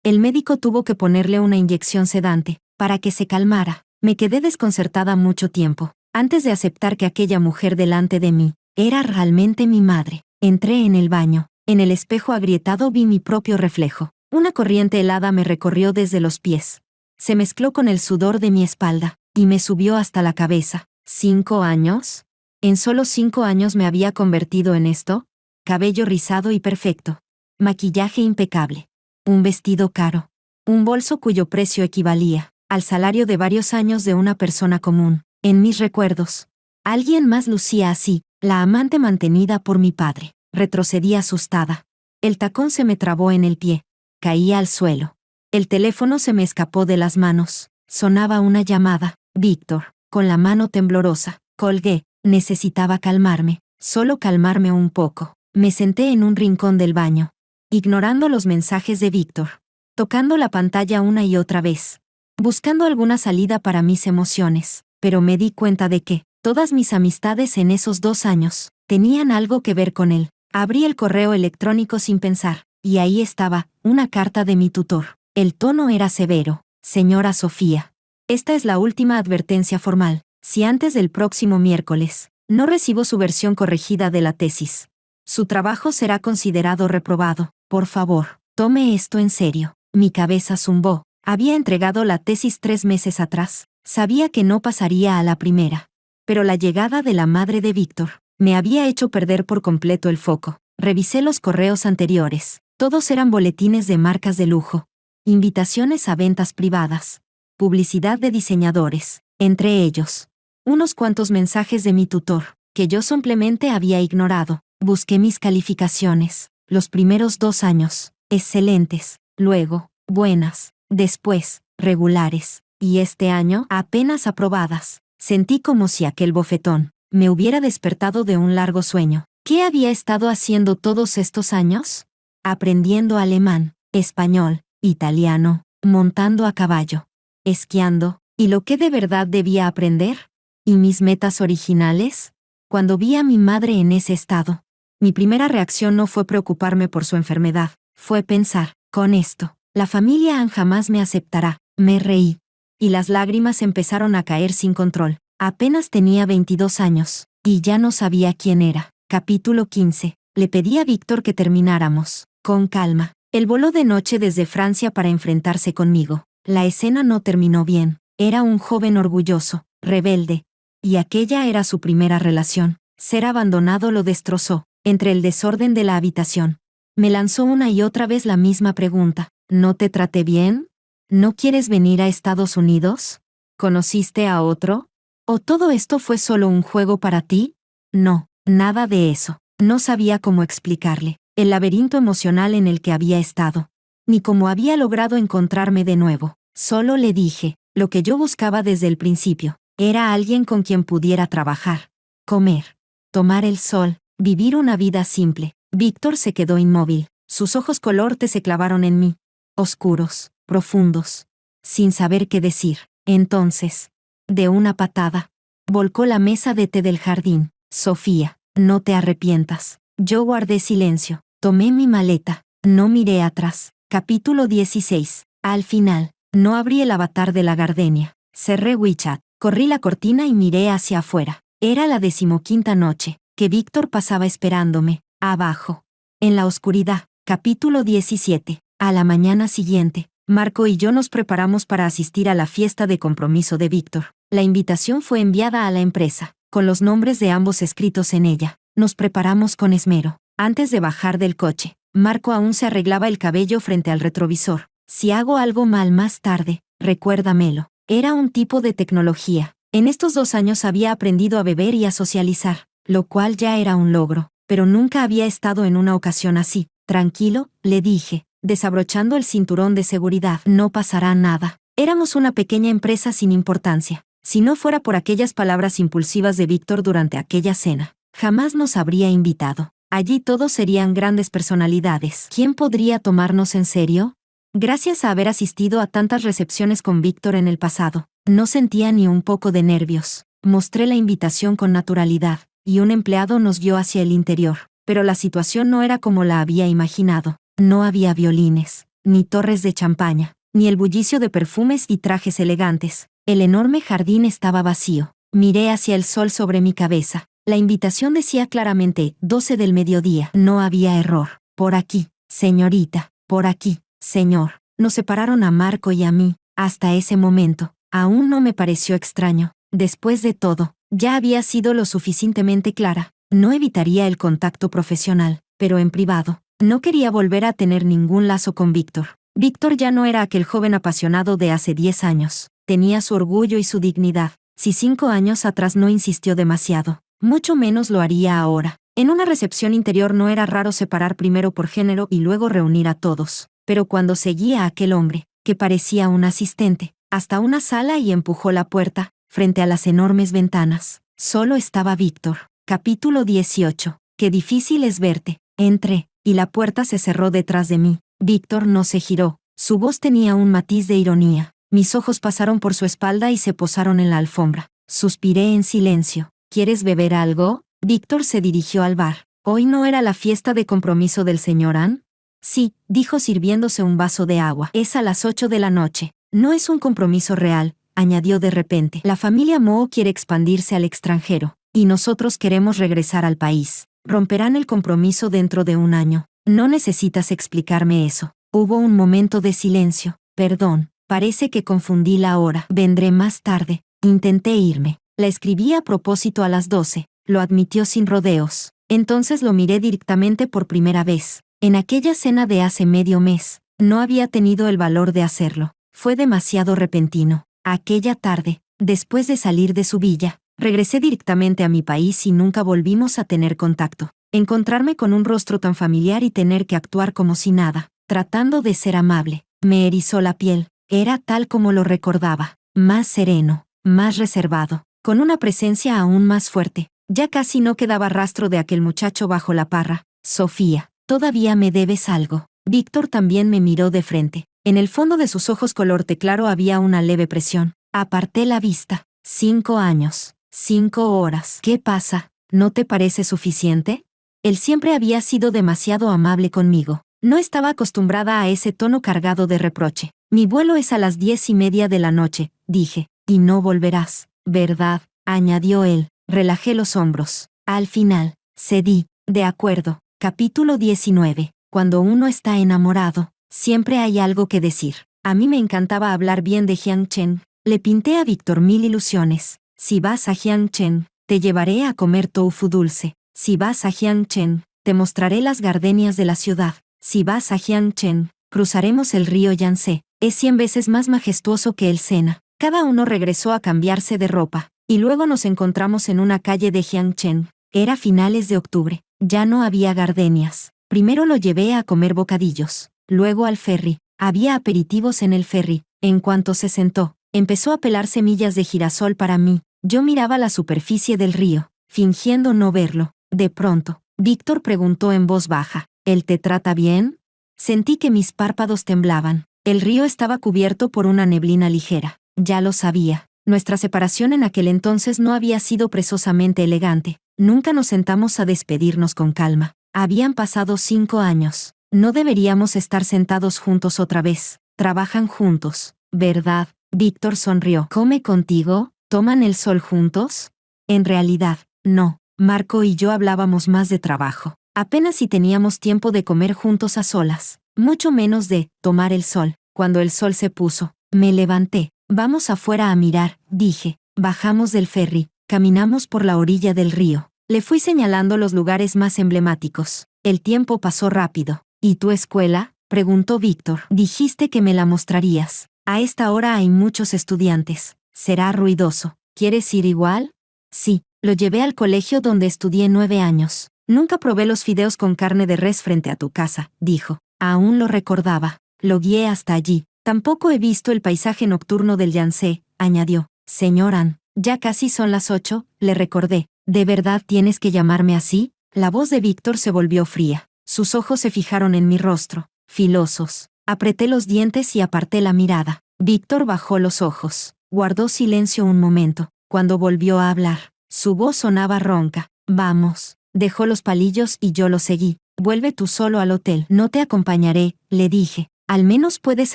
A: El médico tuvo que ponerle una inyección sedante, para que se calmara. Me quedé desconcertada mucho tiempo, antes de aceptar que aquella mujer delante de mí era realmente mi madre. Entré en el baño. En el espejo agrietado vi mi propio reflejo. Una corriente helada me recorrió desde los pies. Se mezcló con el sudor de mi espalda, y me subió hasta la cabeza. ¿5 años? ¿En solo 5 años me había convertido en esto? Cabello rizado y perfecto. Maquillaje impecable. Un vestido caro. Un bolso cuyo precio equivalía al salario de varios años de una persona común. En mis recuerdos, alguien más lucía así, la amante mantenida por mi padre. Retrocedí asustada. El tacón se me trabó en el pie. Caí al suelo. El teléfono se me escapó de las manos. Sonaba una llamada. Víctor, con la mano temblorosa. Colgué. Necesitaba calmarme. Solo calmarme un poco. Me senté en un rincón del baño, ignorando los mensajes de Víctor, tocando la pantalla una y otra vez, buscando alguna salida para mis emociones, pero me di cuenta de que Todas mis amistades en esos 2 años tenían algo que ver con él. Abrí el correo electrónico sin pensar, y ahí estaba, una carta de mi tutor. El tono era severo. Señora Sofía. Esta es la última advertencia formal. Si antes del próximo miércoles no recibo su versión corregida de la tesis, su trabajo será considerado reprobado. Por favor, tome esto en serio. Mi cabeza zumbó. Había entregado la tesis 3 meses atrás. Sabía que no pasaría a la primera. Pero la llegada de la madre de Víctor me había hecho perder por completo el foco. Revisé los correos anteriores. Todos eran boletines de marcas de lujo. Invitaciones a ventas privadas. Publicidad de diseñadores. Entre ellos, unos cuantos mensajes de mi tutor, que yo simplemente había ignorado. Busqué mis calificaciones. Los primeros 2 años, excelentes. Luego, buenas. Después, regulares. Y este año, apenas aprobadas. Sentí como si aquel bofetón me hubiera despertado de un largo sueño. ¿Qué había estado haciendo todos estos años? Aprendiendo alemán, español, italiano, montando a caballo, esquiando, ¿y lo que de verdad debía aprender? ¿Y mis metas originales? Cuando vi a mi madre en ese estado, mi primera reacción no fue preocuparme por su enfermedad, fue pensar, con esto, la familia Ann jamás me aceptará. Me reí. Y las lágrimas empezaron a caer sin control. Apenas tenía 22 años, y ya no sabía quién era. Capítulo 15. Le pedí a Víctor que termináramos, con calma. Él voló de noche desde Francia para enfrentarse conmigo. La escena no terminó bien. Era un joven orgulloso, rebelde. Y aquella era su primera relación. Ser abandonado lo destrozó, entre el desorden de la habitación. Me lanzó una y otra vez la misma pregunta. ¿No te traté bien? ¿No quieres venir a Estados Unidos? ¿Conociste a otro? ¿O todo esto fue solo un juego para ti? No, nada de eso. No sabía cómo explicarle el laberinto emocional en el que había estado, ni cómo había logrado encontrarme de nuevo. Solo le dije, lo que yo buscaba desde el principio, era alguien con quien pudiera trabajar, comer, tomar el sol, vivir una vida simple. Víctor se quedó inmóvil. Sus ojos color té se clavaron en mí, oscuros, profundos, sin saber qué decir. Entonces, de una patada, volcó la mesa de té del jardín. Sofía, no te arrepientas. Yo guardé silencio. Tomé mi maleta. No miré atrás. Capítulo 16. Al final, no abrí el avatar de la gardenia. Cerré WeChat. Corrí la cortina y miré hacia afuera. Era la 15ª noche, que Víctor pasaba esperándome, abajo, en la oscuridad. Capítulo 17. A la mañana siguiente, Marco y yo nos preparamos para asistir a la fiesta de compromiso de Víctor. La invitación fue enviada a la empresa, con los nombres de ambos escritos en ella. Nos preparamos con esmero. Antes de bajar del coche, Marco aún se arreglaba el cabello frente al retrovisor. Si hago algo mal más tarde, recuérdamelo. Era un tipo de tecnología. En estos 2 años había aprendido a beber y a socializar, lo cual ya era un logro, pero nunca había estado en una ocasión así. Tranquilo, le dije, desabrochando el cinturón de seguridad. No pasará nada. Éramos una pequeña empresa sin importancia. Si no fuera por aquellas palabras impulsivas de Víctor durante aquella cena, jamás nos habría invitado. Allí todos serían grandes personalidades. ¿Quién podría tomarnos en serio? Gracias a haber asistido a tantas recepciones con Víctor en el pasado, no sentía ni un poco de nervios. Mostré la invitación con naturalidad, y un empleado nos guió hacia el interior. Pero la situación no era como la había imaginado. No había violines, ni torres de champaña, ni el bullicio de perfumes y trajes elegantes. El enorme jardín estaba vacío. Miré hacia el sol sobre mi cabeza. La invitación decía claramente 12 del mediodía. No había error. Por aquí, señorita. Por aquí, señor. Nos separaron a Marco y a mí. Hasta ese momento, aún no me pareció extraño. Después de todo, ya había sido lo suficientemente clara. No evitaría el contacto profesional, pero en privado. No quería volver a tener ningún lazo con Víctor. Víctor ya no era aquel joven apasionado de hace 10 años. Tenía su orgullo y su dignidad. Si 5 años atrás no insistió demasiado, mucho menos lo haría ahora. En una recepción interior no era raro separar primero por género y luego reunir a todos. Pero cuando seguía a aquel hombre, que parecía un asistente, hasta una sala y empujó la puerta, frente a las enormes ventanas, solo estaba Víctor. Capítulo 18. Qué difícil es verte. Entré, y la puerta se cerró detrás de mí. Víctor no se giró. Su voz tenía un matiz de ironía. Mis ojos pasaron por su espalda y se posaron en la alfombra. Suspiré en silencio. ¿Quieres beber algo? Víctor se dirigió al bar. ¿Hoy no era la fiesta de compromiso del señor Ann? Sí, dijo sirviéndose un vaso de agua. Es a las 8 de la noche. No es un compromiso real, añadió de repente. La familia Moe quiere expandirse al extranjero, y nosotros queremos regresar al país. Romperán el compromiso dentro de un año. No necesitas explicarme eso. Hubo un momento de silencio. Perdón, parece que confundí la hora. Vendré más tarde. Intenté irme. La escribí a propósito a las 12. Lo admitió sin rodeos. Entonces lo miré directamente por primera vez. En aquella cena de hace medio mes, no había tenido el valor de hacerlo. Fue demasiado repentino. Aquella tarde, después de salir de su villa, regresé directamente a mi país y nunca volvimos a tener contacto. Encontrarme con un rostro tan familiar y tener que actuar como si nada, tratando de ser amable, me erizó la piel. Era tal como lo recordaba, más sereno, más reservado, con una presencia aún más fuerte. Ya casi no quedaba rastro de aquel muchacho bajo la parra. Sofía, todavía me debes algo. Víctor también me miró de frente. En el fondo de sus ojos color té claro había una leve presión. Aparté la vista. 5 años. 5 horas. ¿Qué pasa? ¿No te parece suficiente? Él siempre había sido demasiado amable conmigo. No estaba acostumbrada a ese tono cargado de reproche. Mi vuelo es a las 10:30 de la noche, dije. Y no volverás, ¿verdad? Añadió él. Relajé los hombros. Al final, cedí. De acuerdo. Capítulo 19. Cuando uno está enamorado, siempre hay algo que decir. A mí me encantaba hablar bien de Jiangchen. Le pinté a Víctor 1000 ilusiones. Si vas a Jiangchen, te llevaré a comer tofu dulce. Si vas a Jiangchen, te mostraré las gardenias de la ciudad. Si vas a Jiangchen, cruzaremos el río Yangtze. Es 100 veces más majestuoso que el Sena. Cada uno regresó a cambiarse de ropa. Y luego nos encontramos en una calle de Jiangchen. Era finales de octubre. Ya no había gardenias. Primero lo llevé a comer bocadillos. Luego al ferry. Había aperitivos en el ferry. En cuanto se sentó, empezó a pelar semillas de girasol para mí. Yo miraba la superficie del río, fingiendo no verlo. De pronto, Víctor preguntó en voz baja, ¿él te trata bien? Sentí que mis párpados temblaban. El río estaba cubierto por una neblina ligera. Ya lo sabía. Nuestra separación en aquel entonces no había sido presosamente elegante. Nunca nos sentamos a despedirnos con calma. Habían pasado 5 años. No deberíamos estar sentados juntos otra vez. Trabajan juntos, ¿verdad? Víctor sonrió. ¿Come contigo? ¿Toman el sol juntos? En realidad, no. Marco y yo hablábamos más de trabajo. Apenas si teníamos tiempo de comer juntos a solas. Mucho menos de tomar el sol. Cuando el sol se puso, me levanté. Vamos afuera a mirar, dije. Bajamos del ferry, caminamos por la orilla del río. Le fui señalando los lugares más emblemáticos. El tiempo pasó rápido. ¿Y tu escuela? Preguntó Víctor. Dijiste que me la mostrarías. A esta hora hay muchos estudiantes. Será ruidoso. ¿Quieres ir igual? Sí, lo llevé al colegio donde estudié 9 años. Nunca probé los fideos con carne de res frente a tu casa, dijo. Aún lo recordaba. Lo guié hasta allí. Tampoco he visto el paisaje nocturno del Yangtze, añadió. Señor Ann, ya casi son las 8, le recordé. ¿De verdad tienes que llamarme así? La voz de Víctor se volvió fría. Sus ojos se fijaron en mi rostro, filosos. Apreté los dientes y aparté la mirada. Víctor bajó los ojos. Guardó silencio un momento. Cuando volvió a hablar, su voz sonaba ronca. Vamos. Dejó los palillos y yo lo seguí. Vuelve tú solo al hotel. No te acompañaré, le dije. ¿Al menos puedes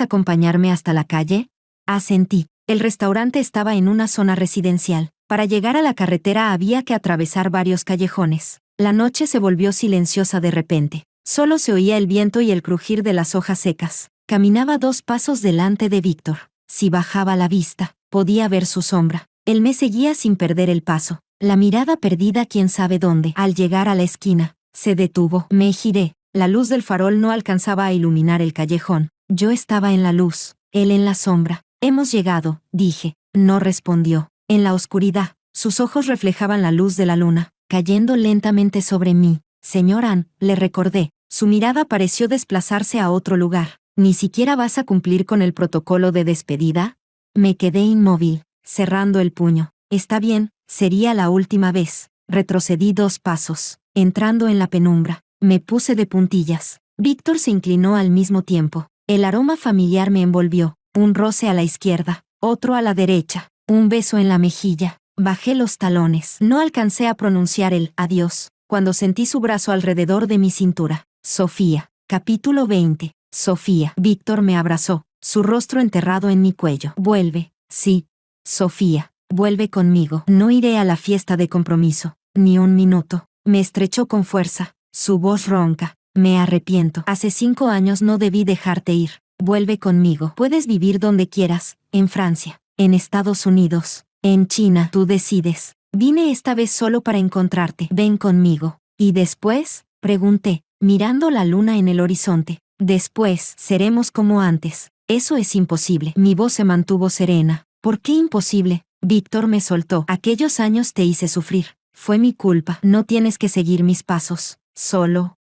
A: acompañarme hasta la calle? Asentí. El restaurante estaba en una zona residencial. Para llegar a la carretera había que atravesar varios callejones. La noche se volvió silenciosa de repente. Solo se oía el viento y el crujir de las hojas secas. Caminaba 2 pasos delante de Víctor. Si bajaba la vista, podía ver su sombra. Él me seguía sin perder el paso. La mirada perdida quién sabe dónde. Al llegar a la esquina, se detuvo. Me giré. La luz del farol no alcanzaba a iluminar el callejón. Yo estaba en la luz, él en la sombra. Hemos llegado, dije. No respondió. En la oscuridad, sus ojos reflejaban la luz de la luna, cayendo lentamente sobre mí. Señor Ann, le recordé. Su mirada pareció desplazarse a otro lugar. ¿Ni siquiera vas a cumplir con el protocolo de despedida? Me quedé inmóvil, cerrando el puño. Está bien, sería la última vez. Retrocedí 2 pasos, entrando en la penumbra. Me puse de puntillas. Víctor se inclinó al mismo tiempo. El aroma familiar me envolvió. Un roce a la izquierda, otro a la derecha, un beso en la mejilla. Bajé los talones. No alcancé a pronunciar el adiós cuando sentí su brazo alrededor de mi cintura. Sofía. Capítulo 20. Sofía. Víctor me abrazó, su rostro enterrado en mi cuello. Vuelve. Sí. Sofía. Vuelve conmigo. No iré a la fiesta de compromiso. Ni un minuto. Me estrechó con fuerza. Su voz ronca. Me arrepiento. Hace 5 años no debí dejarte ir. Vuelve conmigo. Puedes vivir donde quieras. En Francia. En Estados Unidos. En China. Tú decides. Vine esta vez solo para encontrarte. Ven conmigo. ¿Y después? Pregunté, mirando la luna en el horizonte. Después, seremos como antes. Eso es imposible. Mi voz se mantuvo serena. ¿Por qué imposible? Víctor me soltó. Aquellos años te hice sufrir. Fue mi culpa. No tienes que seguir mis pasos. ¿Solo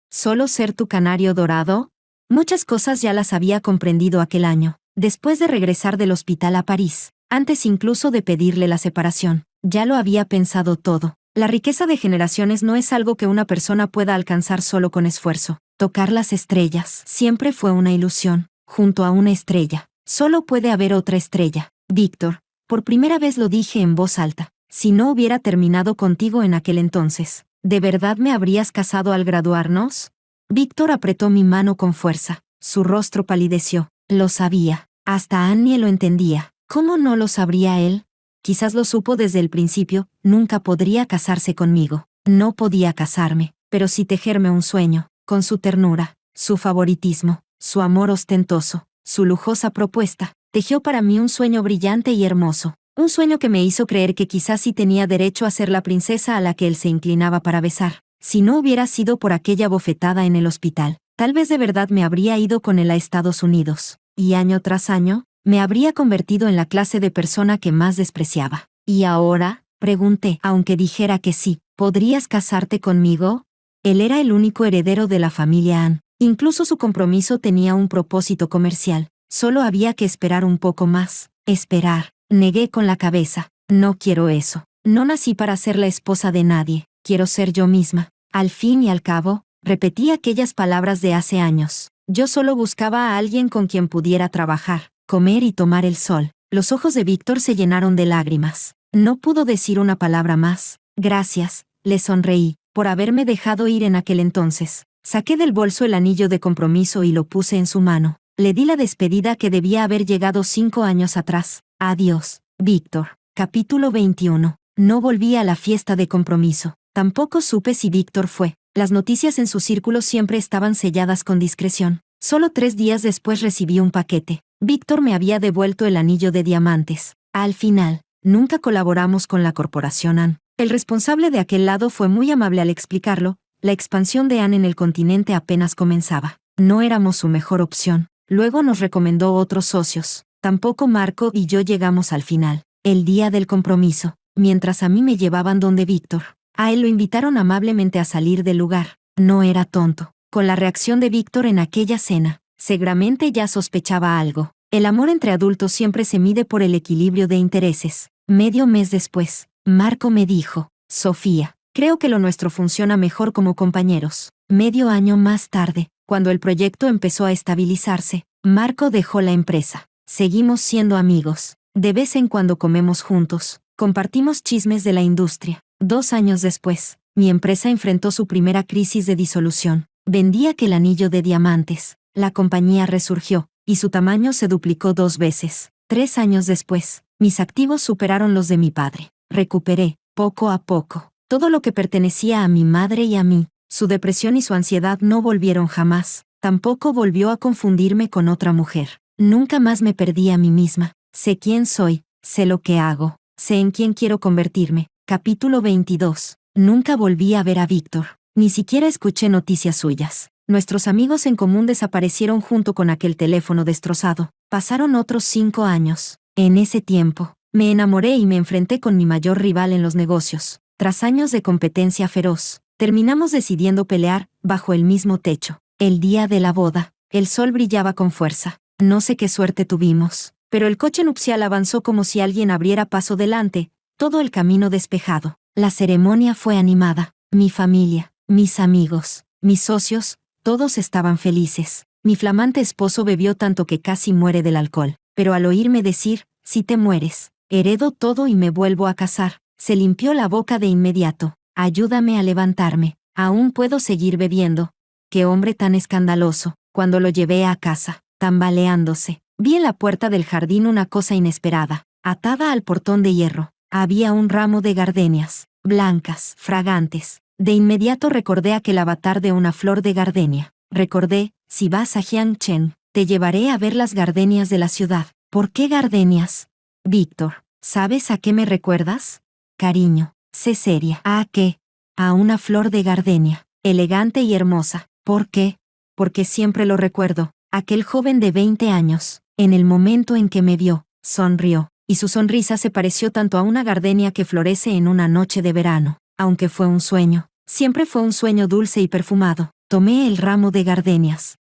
A: ser tu canario dorado? Muchas cosas ya las había comprendido aquel año, después de regresar del hospital a París, antes incluso de pedirle la separación. Ya lo había pensado todo. La riqueza de generaciones no es algo que una persona pueda alcanzar solo con esfuerzo. Tocar las estrellas siempre fue una ilusión. Junto a una estrella, solo puede haber otra estrella. Víctor, por primera vez lo dije en voz alta. Si no hubiera terminado contigo en aquel entonces, ¿de verdad me habrías casado al graduarnos? Víctor apretó mi mano con fuerza. Su rostro palideció. Lo sabía. Hasta Annie lo entendía. ¿Cómo no lo sabría él? Quizás lo supo desde el principio. Nunca podría casarse conmigo. No podía casarme, pero sí tejerme un sueño, con su ternura, su favoritismo, su amor ostentoso, su lujosa propuesta. Tejió para mí un sueño brillante y hermoso. Un sueño que me hizo creer que quizás sí tenía derecho a ser la princesa a la que él se inclinaba para besar. Si no hubiera sido por aquella bofetada en el hospital, tal vez de verdad me habría ido con él a Estados Unidos. Y año tras año, me habría convertido en la clase de persona que más despreciaba. ¿Y ahora? Pregunté, aunque dijera que sí. ¿Podrías casarte conmigo? Él era el único heredero de la familia Ann. Incluso su compromiso tenía un propósito comercial. Solo había que esperar un poco más. Esperar. Negué con la cabeza. No quiero eso. No nací para ser la esposa de nadie. Quiero ser yo misma. Al fin y al cabo, repetí aquellas palabras de hace años. Yo solo buscaba a alguien con quien pudiera trabajar, comer y tomar el sol. Los ojos de Víctor se llenaron de lágrimas. No pudo decir una palabra más. Gracias, le sonreí, por haberme dejado ir en aquel entonces. Saqué del bolso el anillo de compromiso y lo puse en su mano. Le di la despedida que debía haber llegado 5 años atrás. Adiós, Víctor. Capítulo 21. No volví a la fiesta de compromiso. Tampoco supe si Víctor fue. Las noticias en su círculo siempre estaban selladas con discreción. Solo 3 días después recibí un paquete. Víctor me había devuelto el anillo de diamantes. Al final, nunca colaboramos con la corporación Ann. El responsable de aquel lado fue muy amable al explicarlo. La expansión de Ann en el continente apenas comenzaba. No éramos su mejor opción. Luego nos recomendó otros socios. Tampoco Marco y yo llegamos al final. El día del compromiso, mientras a mí me llevaban donde Víctor, a él lo invitaron amablemente a salir del lugar. No era tonto. Con la reacción de Víctor en aquella cena, seguramente ya sospechaba algo. El amor entre adultos siempre se mide por el equilibrio de intereses. Medio mes después, Marco me dijo, Sofía, creo que lo nuestro funciona mejor como compañeros. Medio año más tarde, cuando el proyecto empezó a estabilizarse, Marco dejó la empresa. Seguimos siendo amigos. De vez en cuando comemos juntos. Compartimos chismes de la industria. 2 años después, mi empresa enfrentó su primera crisis de disolución. Vendí aquel anillo de diamantes. La compañía resurgió, y su tamaño se duplicó 2 veces. 3 años después, mis activos superaron los de mi padre. Recuperé, poco a poco, todo lo que pertenecía a mi madre y a mí. Su depresión y su ansiedad no volvieron jamás. Tampoco volvió a confundirme con otra mujer. Nunca más me perdí a mí misma. Sé quién soy, sé lo que hago, sé en quién quiero convertirme. Capítulo 22. Nunca volví a ver a Víctor. Ni siquiera escuché noticias suyas. Nuestros amigos en común desaparecieron junto con aquel teléfono destrozado. Pasaron otros 5 años. En ese tiempo, me enamoré y me enfrenté con mi mayor rival en los negocios. Tras años de competencia feroz, terminamos decidiendo pelear bajo el mismo techo. El día de la boda, el sol brillaba con fuerza. No sé qué suerte tuvimos, pero el coche nupcial avanzó como si alguien abriera paso delante, todo el camino despejado. La ceremonia fue animada. Mi familia, mis amigos, mis socios, todos estaban felices. Mi flamante esposo bebió tanto que casi muere del alcohol, pero al oírme decir, si te mueres, heredo todo y me vuelvo a casar, Se limpió la boca de inmediato. Ayúdame a levantarme. Aún puedo seguir bebiendo. Qué hombre tan escandaloso. Cuando lo llevé a casa, tambaleándose, vi en la puerta del jardín una cosa inesperada. Atada al portón de hierro, había un ramo de gardenias, blancas, fragantes. De inmediato recordé aquel avatar de una flor de gardenia. Recordé, si vas a Jiangchen, te llevaré a ver las gardenias de la ciudad. ¿Por qué gardenias? Víctor, ¿sabes a qué me recuerdas? Cariño, sé seria. ¿A qué? A una flor de gardenia, elegante y hermosa. ¿Por qué? Porque siempre lo recuerdo. Aquel joven de 20 años, en el momento en que me vio, sonrió, y su sonrisa se pareció tanto a una gardenia que florece en una noche de verano. Aunque fue un sueño, siempre fue un sueño dulce y perfumado. Tomé el ramo de gardenias.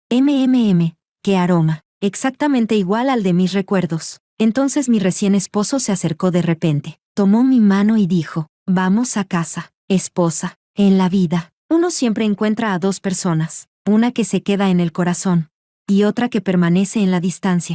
A: Qué aroma, exactamente igual al de mis recuerdos. Entonces mi recién esposo se acercó de repente, tomó mi mano y dijo, vamos a casa, esposa. En la vida, uno siempre encuentra a dos personas, una que se queda en el corazón y otra que permanece en la distancia.